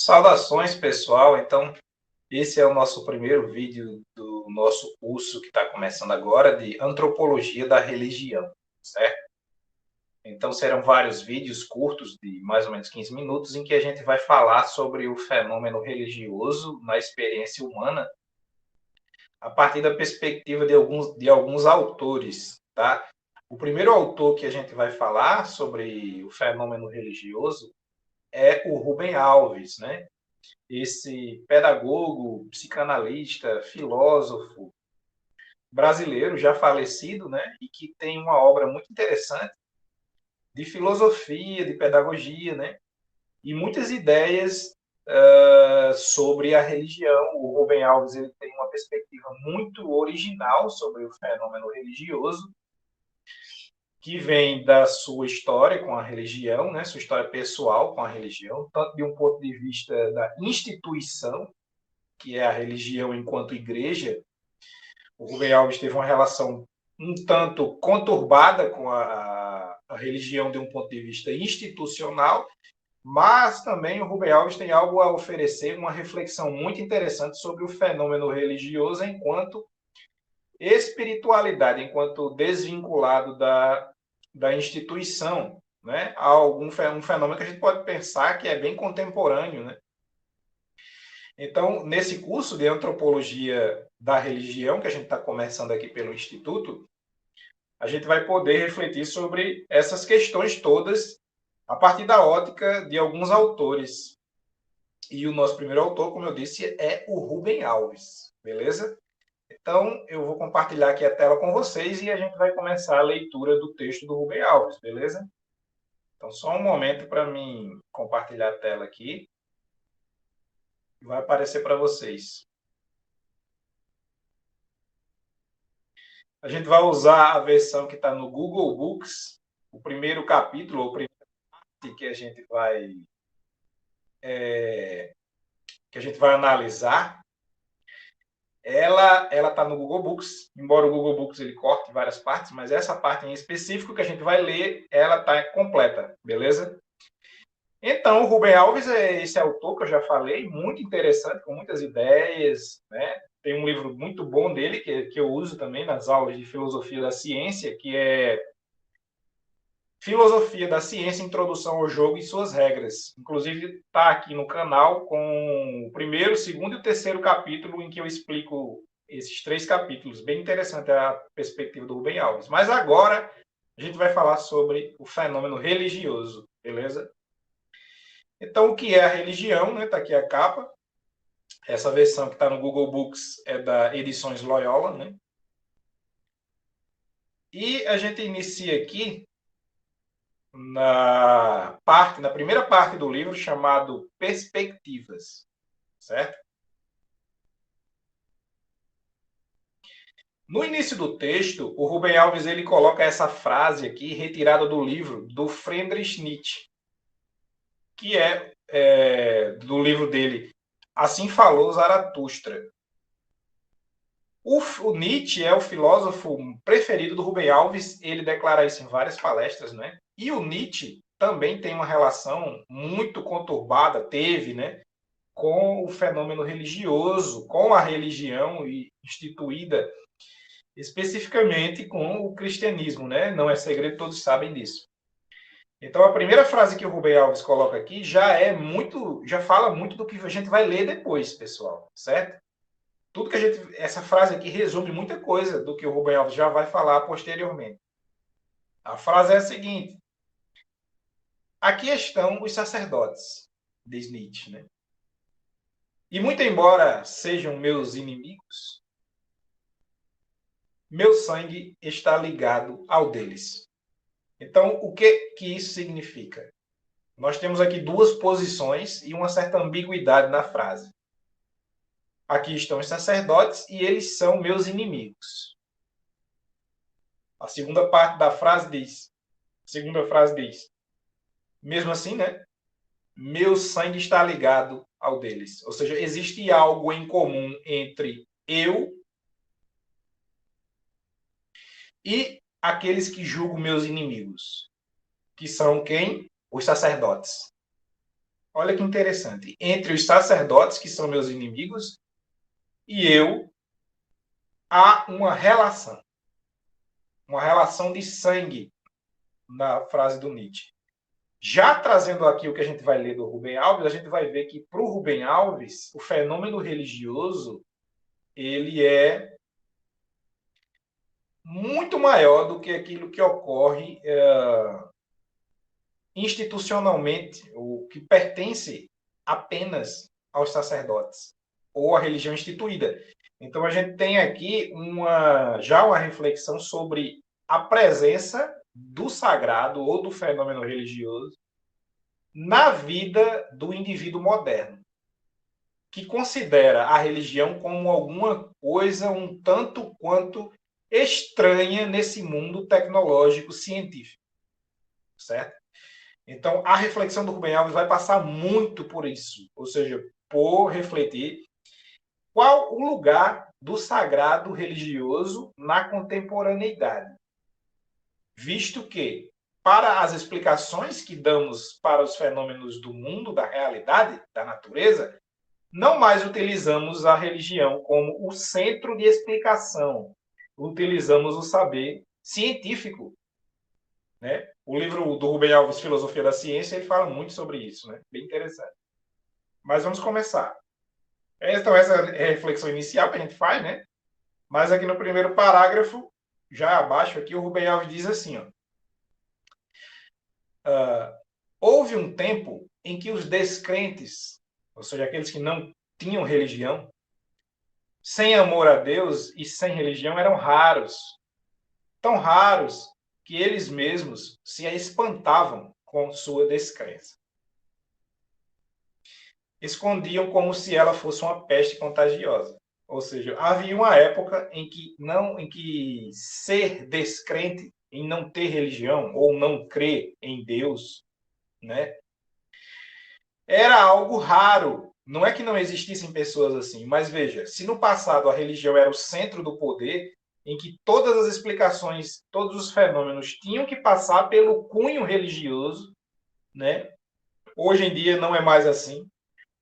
Saudações, pessoal. Então, esse é o nosso primeiro vídeo do nosso curso que está começando agora de Antropologia da Religião, certo? Então, serão vários vídeos curtos de mais ou menos 15 minutos em que a gente vai falar sobre o fenômeno religioso na experiência humana a partir da perspectiva de alguns autores, tá? O primeiro autor que a gente vai falar sobre o fenômeno religioso é o Rubem Alves, né? Esse pedagogo, psicanalista, filósofo brasileiro já falecido, né, e que tem uma obra muito interessante de filosofia, de pedagogia, né, e muitas ideias sobre a religião. O Rubem Alves ele tem uma perspectiva muito original sobre o fenômeno religioso, que vem da sua história com a religião, né, sua história pessoal com a religião, tanto de um ponto de vista da instituição, que é a religião enquanto igreja. O Rubem Alves teve uma relação um tanto conturbada com a religião de um ponto de vista institucional, mas também o Rubem Alves tem algo a oferecer, uma reflexão muito interessante sobre o fenômeno religioso enquanto espiritualidade, enquanto desvinculado da instituição, né? Há um fenômeno que a gente pode pensar que é bem contemporâneo, né? Então, nesse curso de antropologia da religião, que a gente está começando aqui pelo Instituto, a gente vai poder refletir sobre essas questões todas a partir da ótica de alguns autores. E o nosso primeiro autor, como eu disse, é o Rubem Alves, beleza? Então, eu vou compartilhar aqui a tela com vocês e a gente vai começar a leitura do texto do Rubem Alves, beleza? Então, só um momento para mim compartilhar a tela aqui. Vai aparecer para vocês. A gente vai usar a versão que está no Google Books, o primeiro capítulo, ou a primeira parte que a gente vai analisar. Ela está no Google Books, embora o Google Books ele corte várias partes, mas essa parte em específico que a gente vai ler, ela está completa, beleza? Então, o Rubem Alves é esse autor que eu já falei, muito interessante, com muitas ideias, né? Tem um livro muito bom dele, que eu uso também nas aulas de filosofia da ciência, que é Filosofia da Ciência, Introdução ao Jogo e Suas Regras. Inclusive, está aqui no canal com o primeiro, o segundo e o terceiro capítulo, em que eu explico esses três capítulos. Bem interessante a perspectiva do Rubem Alves. Mas agora, a gente vai falar sobre o fenômeno religioso, beleza? Então, o que é a religião, né? Está aqui a capa. Essa versão que está no Google Books é da Edições Loyola, né? E a gente inicia aqui na primeira parte do livro, chamado Perspectivas, certo? No início do texto, o Rubem Alves ele coloca essa frase aqui, retirada do livro do Friedrich Nietzsche, que é do livro dele, Assim Falou Zaratustra. O Nietzsche é o filósofo preferido do Rubem Alves, ele declara isso em várias palestras, né? E o Nietzsche também tem uma relação muito conturbada, teve, né, com o fenômeno religioso, com a religião instituída especificamente com o cristianismo, né? Não é segredo, todos sabem disso. Então a primeira frase que o Rubem Alves coloca aqui já fala muito do que a gente vai ler depois, pessoal, certo? Essa frase aqui resume muita coisa do que o Rubem Alves já vai falar posteriormente. A frase é a seguinte: aqui estão os sacerdotes, diz Nietzsche, né? E muito embora sejam meus inimigos, meu sangue está ligado ao deles. Então, o que isso significa? Nós temos aqui duas posições e uma certa ambiguidade na frase. Aqui estão os sacerdotes e eles são meus inimigos. A segunda parte da frase diz, mesmo assim, né? Meu sangue está ligado ao deles. Ou seja, existe algo em comum entre eu e aqueles que julgam meus inimigos, que são quem? Os sacerdotes. olha que interessante, entre os sacerdotes, que são meus inimigos, e eu, há uma relação de sangue na frase do Nietzsche. Já trazendo aqui o que a gente vai ler do Rubem Alves, a gente vai ver que para o Rubem Alves, o fenômeno religioso ele é muito maior do que aquilo que ocorre institucionalmente, o que pertence apenas aos sacerdotes ou à religião instituída. Então a gente tem aqui já uma reflexão sobre a presença do sagrado ou do fenômeno religioso na vida do indivíduo moderno, que considera a religião como alguma coisa um tanto quanto estranha nesse mundo tecnológico científico, certo? Então, a reflexão do Rubem Alves vai passar muito por isso, ou seja, por refletir qual o lugar do sagrado religioso na contemporaneidade, visto que, para as explicações que damos para os fenômenos do mundo, da realidade, da natureza, não mais utilizamos a religião como o centro de explicação, utilizamos o saber científico, né? O livro do Rubem Alves, Filosofia da Ciência, ele fala muito sobre isso, né? Bem interessante. Mas vamos começar. Então, essa é a reflexão inicial que a gente faz, né? Mas aqui no primeiro parágrafo, já abaixo aqui, o Rubem Alves diz assim, ó, houve um tempo em que os descrentes, ou seja, aqueles que não tinham religião, sem amor a Deus e sem religião, eram raros. Tão raros que eles mesmos se espantavam com sua descrença. Escondiam como se ela fosse uma peste contagiosa. Ou seja, havia uma época em que ser descrente, em não ter religião ou não crer em Deus, né, era algo raro. Não é que não existissem pessoas assim, mas veja, se no passado a religião era o centro do poder, em que todas as explicações, todos os fenômenos tinham que passar pelo cunho religioso, né? Hoje em dia não é mais assim,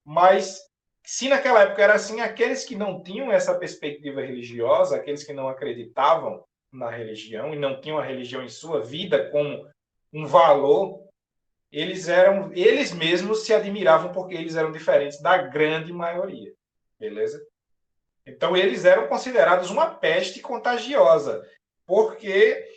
mas se naquela época era assim, aqueles que não tinham essa perspectiva religiosa, aqueles que não acreditavam na religião e não tinham a religião em sua vida como um valor, eles mesmos se admiravam porque eles eram diferentes da grande maioria, beleza? Então eles eram considerados uma peste contagiosa, porque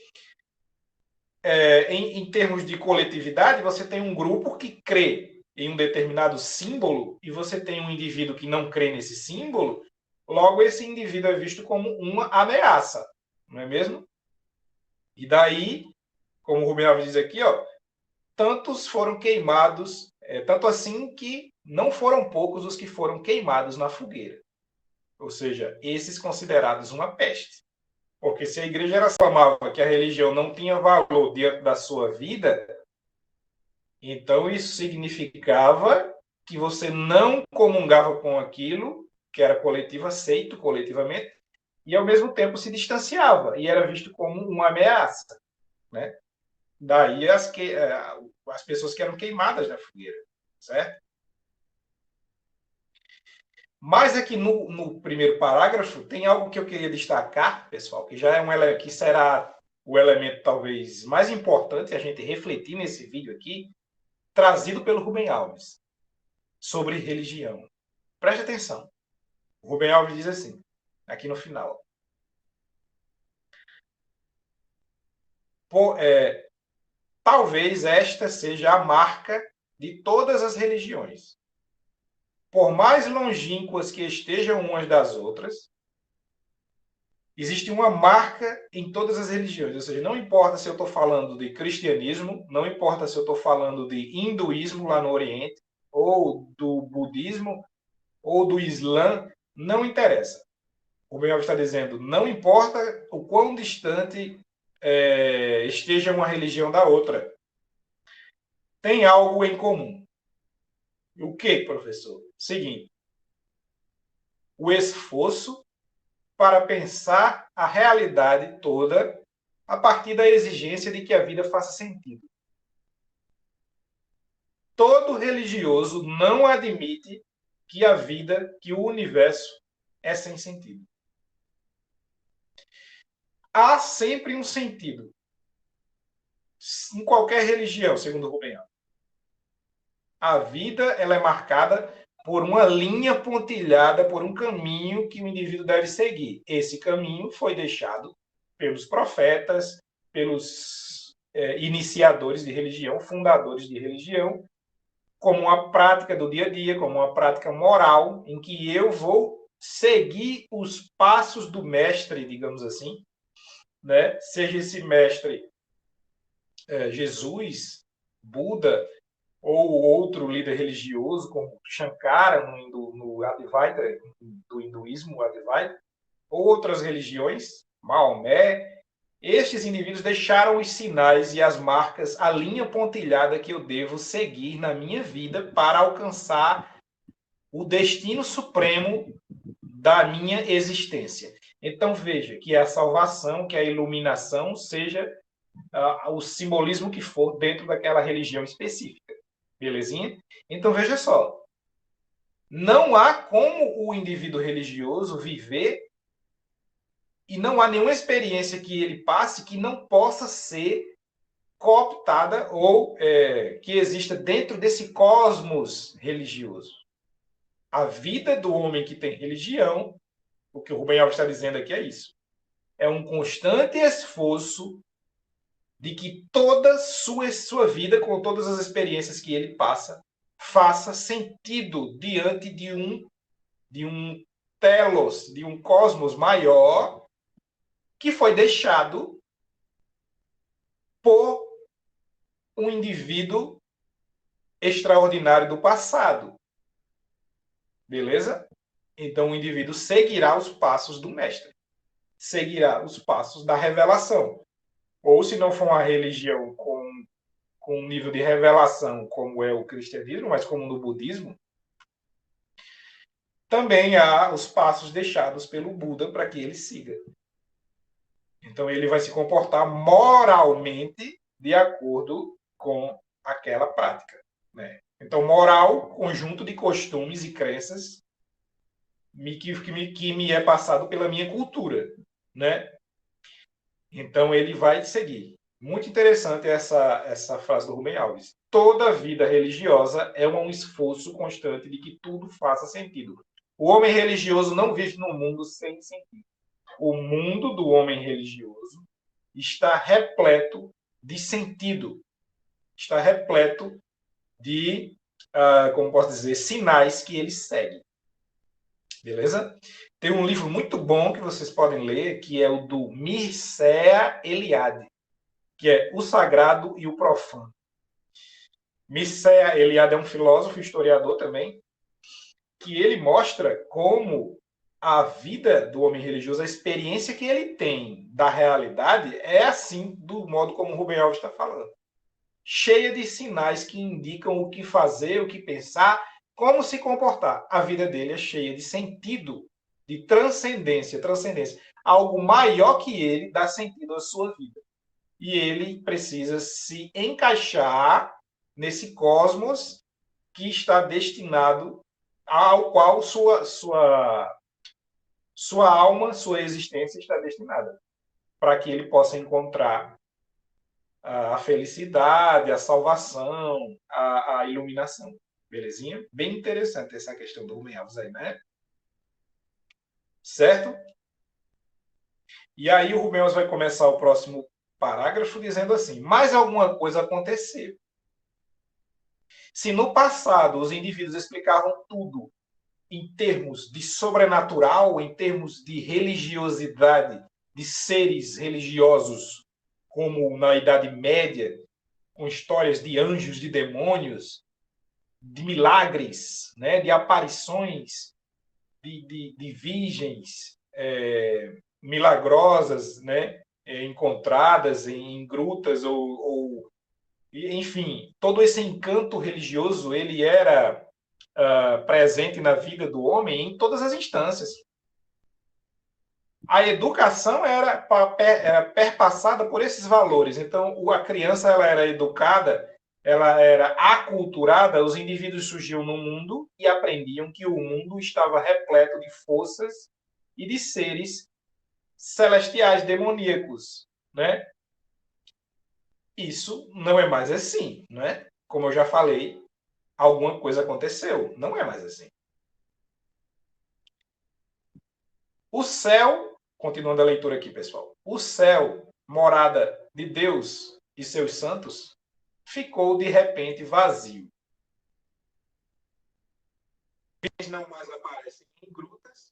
em termos de coletividade você tem um grupo que crê em um determinado símbolo e você tem um indivíduo que não crê nesse símbolo, logo esse indivíduo é visto como uma ameaça, não é mesmo? E daí, como o Rubem Alves diz aqui, ó, tantos foram queimados, tanto assim que não foram poucos os que foram queimados na fogueira. Ou seja, esses considerados uma peste. Porque se a igreja reclamava que a religião não tinha valor diante da sua vida, então isso significava que você não comungava com aquilo que era coletivo, aceito coletivamente, e ao mesmo tempo se distanciava e era visto como uma ameaça, né? Daí as pessoas que eram queimadas na fogueira, certo? Mas aqui no primeiro parágrafo tem algo que eu queria destacar, pessoal, que já é que será o elemento talvez mais importante a gente refletir nesse vídeo aqui, trazido pelo Rubem Alves, sobre religião. Preste atenção. O Rubem Alves diz assim, aqui no final. Talvez esta seja a marca de todas as religiões. Por mais longínquas que estejam umas das outras, existe uma marca em todas as religiões. Ou seja, não importa se eu estou falando de cristianismo, não importa se eu estou falando de hinduísmo lá no Oriente, ou do budismo, ou do Islã, não interessa. O Ben está dizendo, não importa o quão distante esteja uma religião da outra, tem algo em comum. O que, professor? Seguinte, o esforço para pensar a realidade toda a partir da exigência de que a vida faça sentido. todo religioso não admite que a vida, que o universo é sem sentido. Há sempre um sentido. Em qualquer religião, segundo Rubem Alves. A vida ela é marcada por uma linha pontilhada, por um caminho que o indivíduo deve seguir. Esse caminho foi deixado pelos profetas, pelos iniciadores de religião, fundadores de religião, como uma prática do dia a dia, como uma prática moral, em que eu vou seguir os passos do mestre, digamos assim, né? Seja esse mestre Jesus, Buda, ou outro líder religioso, como Shankara, no Advaita, do hinduísmo, Advaita, ou outras religiões, Maomé. Estes indivíduos deixaram os sinais e as marcas, a linha pontilhada que eu devo seguir na minha vida para alcançar o destino supremo da minha existência. Então veja que a salvação, que a iluminação seja o simbolismo que for dentro daquela religião específica. Belezinha? Então veja só. Não há como o indivíduo religioso viver e não há nenhuma experiência que ele passe que não possa ser cooptada ou que exista dentro desse cosmos religioso. A vida do homem que tem religião, o que o Rubem Alves está dizendo aqui é isso. É um constante esforço de que toda sua vida, com todas as experiências que ele passa, faça sentido diante de um telos, de um cosmos maior que foi deixado por um indivíduo extraordinário do passado. Beleza? Então o indivíduo seguirá os passos do mestre. Seguirá os passos da revelação. Ou se não for uma religião com um nível de revelação como é o cristianismo, mas como no budismo, também há os passos deixados pelo Buda para que ele siga. Então ele vai se comportar moralmente de acordo com aquela prática, né? Então moral, conjunto de costumes e crenças que me é passado pela minha cultura, né? Então ele vai seguir. Muito interessante essa frase do Rubem Alves. Toda vida religiosa é um esforço constante de que tudo faça sentido. O homem religioso não vive num mundo sem sentido. O mundo do homem religioso está repleto de sentido. Está repleto de, como posso dizer, sinais que ele segue. Beleza? Tem um livro muito bom que vocês podem ler, que é o do Mircea Eliade, que é O Sagrado e o Profano. Mircea Eliade é um filósofo, historiador também, que ele mostra como a vida do homem religioso, a experiência que ele tem da realidade, é assim, do modo como o Rubem Alves está falando. Cheia de sinais que indicam o que fazer, o que pensar, como se comportar. A vida dele é cheia de sentido, de transcendência. Algo maior que ele dá sentido à sua vida. E ele precisa se encaixar nesse cosmos que está destinado ao qual sua alma, sua existência está destinada, para que ele possa encontrar a felicidade, a salvação, a iluminação. Belezinha? Bem interessante essa questão do Rubem Alves aí, né? Certo? E aí o Rubem Alves vai começar o próximo parágrafo dizendo assim: mais alguma coisa aconteceu. Se no passado os indivíduos explicavam tudo em termos de sobrenatural, em termos de religiosidade, de seres religiosos, como na Idade Média, com histórias de anjos, de demônios, de milagres, né, de aparições, de virgens milagrosas, né, encontradas em grutas enfim, todo esse encanto religioso ele era presente na vida do homem em todas as instâncias. A educação era perpassada por esses valores. Então, a criança ela era educada ela era aculturada, os indivíduos surgiam no mundo e aprendiam que o mundo estava repleto de forças e de seres celestiais, demoníacos, né? Isso não é mais assim, né? Como eu já falei, alguma coisa aconteceu. Não é mais assim. O céu, continuando a leitura aqui, pessoal. O céu, morada de Deus e seus santos, ficou de repente vazio. Eles não mais aparecem em grutas.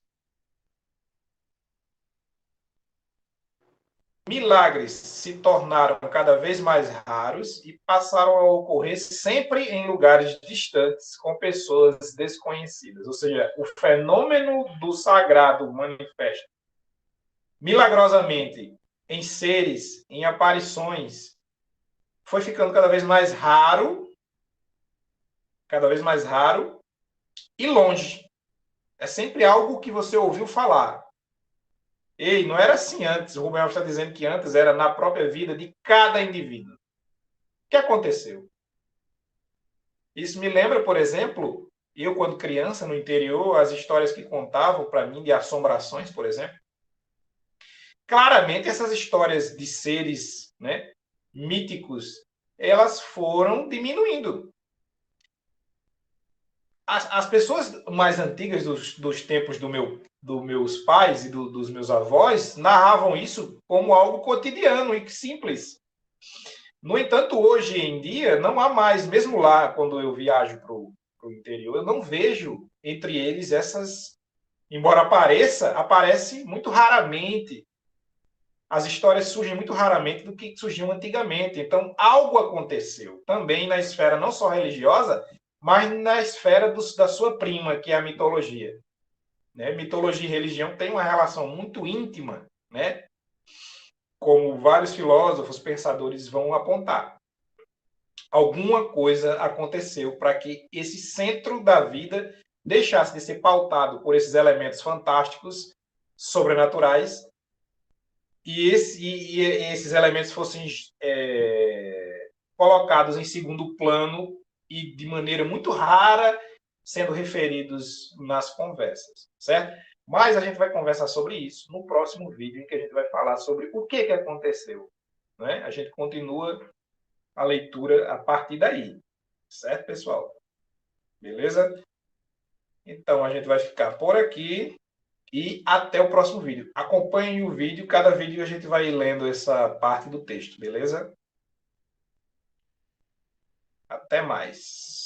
Milagres se tornaram cada vez mais raros e passaram a ocorrer sempre em lugares distantes, com pessoas desconhecidas. Ou seja, o fenômeno do sagrado manifesta milagrosamente em seres, em aparições, foi ficando cada vez mais raro e longe. É sempre algo que você ouviu falar. Ei, não era assim antes. O Rubem Alves está dizendo que antes era na própria vida de cada indivíduo. O que aconteceu? Isso me lembra, por exemplo, eu quando criança no interior, as histórias que contavam para mim de assombrações, por exemplo. Claramente essas histórias de seres, né, míticos, elas foram diminuindo. As pessoas mais antigas dos tempos dos meus pais e dos meus avós narravam isso como algo cotidiano e simples. No entanto, hoje em dia, não há mais, mesmo lá, quando eu viajo para o interior, eu não vejo entre eles essas. Embora apareça, aparece muito raramente. As histórias surgem muito raramente do que surgiam antigamente. Então, algo aconteceu também na esfera não só religiosa, mas na esfera da sua prima, que é a mitologia. Né? Mitologia e religião têm uma relação muito íntima, né? Como vários filósofos, pensadores vão apontar. Alguma coisa aconteceu para que esse centro da vida deixasse de ser pautado por esses elementos fantásticos, sobrenaturais, e esses elementos fossem colocados em segundo plano e de maneira muito rara sendo referidos nas conversas, certo? Mas a gente vai conversar sobre isso no próximo vídeo, em que a gente vai falar sobre o que aconteceu. Né? A gente continua a leitura a partir daí, certo, pessoal? Beleza? Então, a gente vai ficar por aqui e até o próximo vídeo. Acompanhem o vídeo, cada vídeo a gente vai lendo essa parte do texto, beleza? Até mais.